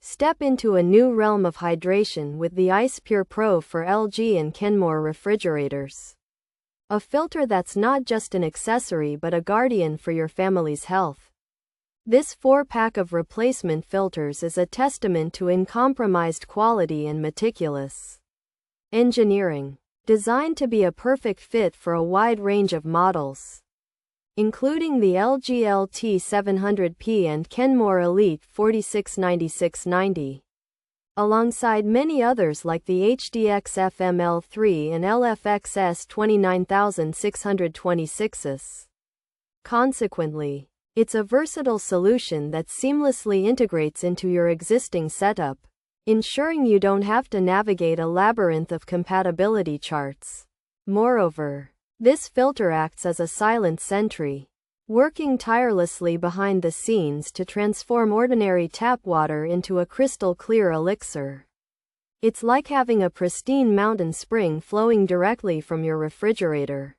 Step into a new realm of hydration with the ICEPURE Pro for LG and Kenmore Refrigerators. A filter that's not just an accessory but a guardian for your family's health. This 4-pack of replacement filters is a testament to uncompromised quality and meticulous engineering, designed to be a perfect fit for a wide range of models, including the LG LT700P and Kenmore Elite 469690, alongside many others like the HDX FML-3 and LFXS29626S. Consequently, it's a versatile solution that seamlessly integrates into your existing setup, ensuring you don't have to navigate a labyrinth of compatibility charts. Moreover, this filter acts as a silent sentry, working tirelessly behind the scenes to transform ordinary tap water into a crystal-clear elixir. It's like having a pristine mountain spring flowing directly from your refrigerator,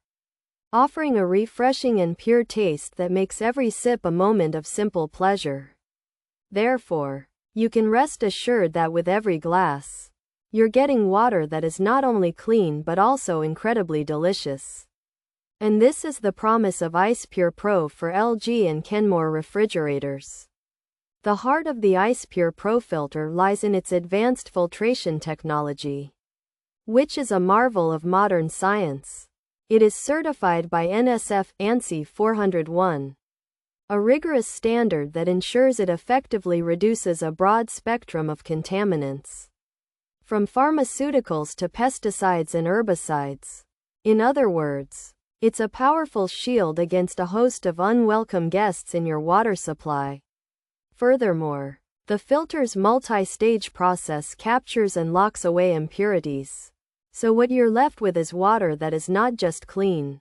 offering a refreshing and pure taste that makes every sip a moment of simple pleasure. Therefore, you can rest assured that with every glass, you're getting water that is not only clean but also incredibly delicious. And this is the promise of ICEPURE Pro for LG and Kenmore Refrigerators. The heart of the ICEPURE Pro filter lies in its advanced filtration technology, which is a marvel of modern science. It is certified by NSF ANSI 401, a rigorous standard that ensures it effectively reduces a broad spectrum of contaminants, from pharmaceuticals to pesticides and herbicides. In other words, it's a powerful shield against a host of unwelcome guests in your water supply. Furthermore, the filter's multi-stage process captures and locks away impurities, so what you're left with is water that is not just clean,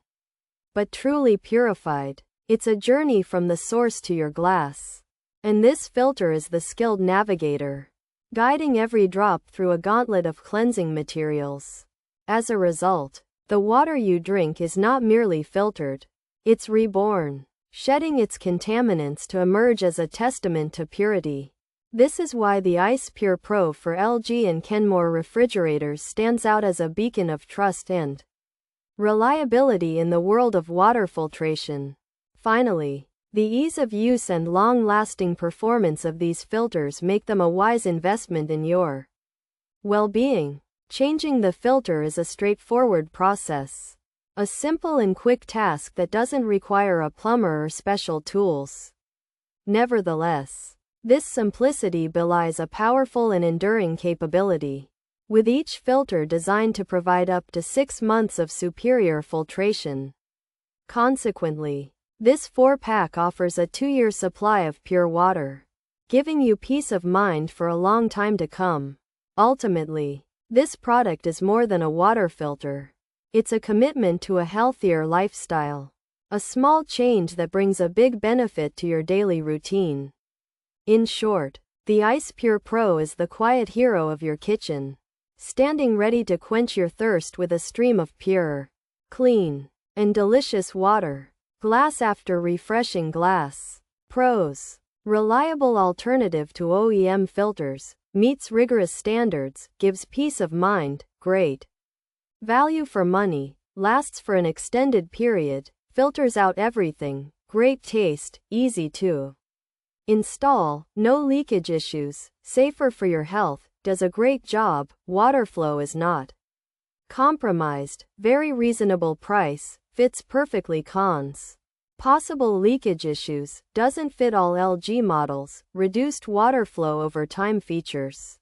but truly purified. It's a journey from the source to your glass. And this filter is the skilled navigator, guiding every drop through a gauntlet of cleansing materials. As a result, the water you drink is not merely filtered, it's reborn, shedding its contaminants to emerge as a testament to purity. This is why the ICEPURE Pro for LG and Kenmore Refrigerators stands out as a beacon of trust and reliability in the world of water filtration. Finally, the ease of use and long-lasting performance of these filters make them a wise investment in your well-being. Changing the filter is a straightforward process, a simple and quick task that doesn't require a plumber or special tools. Nevertheless, this simplicity belies a powerful and enduring capability, with each filter designed to provide up to 6 months of superior filtration. Consequently, this 4-pack offers a 2-year supply of pure water, giving you peace of mind for a long time to come. Ultimately, this product is more than a water filter. It's a commitment to a healthier lifestyle, a small change that brings a big benefit to your daily routine. In short, the ICEPURE Pro is the quiet hero of your kitchen, standing ready to quench your thirst with a stream of pure, clean, and delicious water. Glass after refreshing glass. Pros: reliable alternative to OEM filters, meets rigorous standards, gives peace of mind. Great value for money, lasts for an extended period, filters out everything. Great taste, easy to install, no leakage issues, safer for your health, does a great job. Water flow is not compromised, very reasonable price, fits perfectly. Cons: possible leakage issues, doesn't fit all LG models, reduced water flow over time. Features: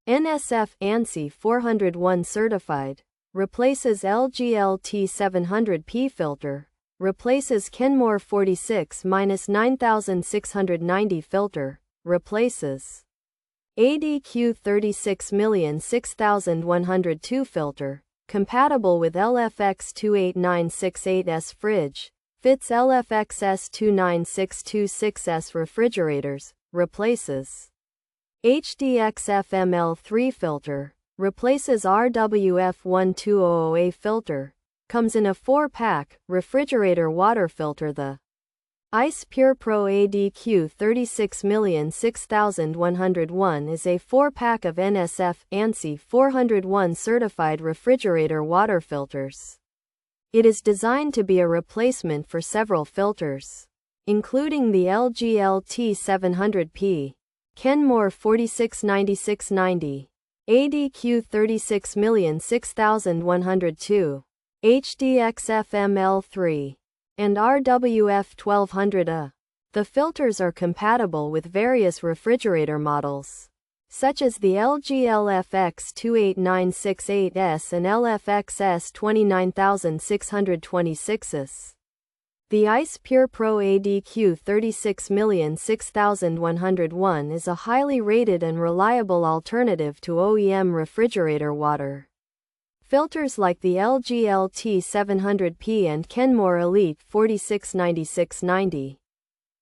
NSF ANSI 401 certified, replaces LG LT700P filter, replaces Kenmore 469690 filter, replaces ADQ36006101 filter, compatible with LFX28968S fridge, fits LFXS29626S refrigerators, replaces HDX FML-3 filter, replaces RWF1200A filter, comes in a 4-pack refrigerator water filter. The ICEPURE Pro ADQ36006101 is a 4-pack of NSF ANSI 401 certified refrigerator water filters. It is designed to be a replacement for several filters, including the LG LT700P, Kenmore 469690, ADQ36006102, HDX FML-3, and RWF1200A. The filters are compatible with various refrigerator models, such as the LG LFXS29626S and LFXS29626S. The ICEPURE Pro ADQ36006101 is a highly rated and reliable alternative to OEM refrigerator water filters like the LG LT700P and Kenmore Elite 469690.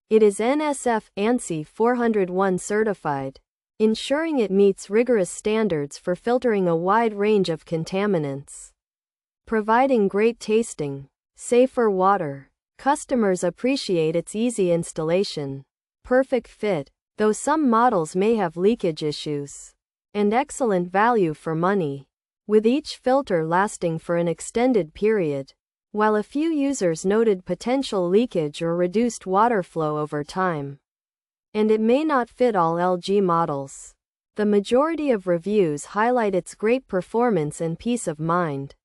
It is NSF ANSI 401 certified, ensuring it meets rigorous standards for filtering a wide range of contaminants, providing great tasting, safer water. Customers appreciate its easy installation, perfect fit, though some models may have leakage issues, and excellent value for money, with each filter lasting for an extended period, while a few users noted potential leakage or reduced water flow over time. And it may not fit all LG models. The majority of reviews highlight its great performance and peace of mind.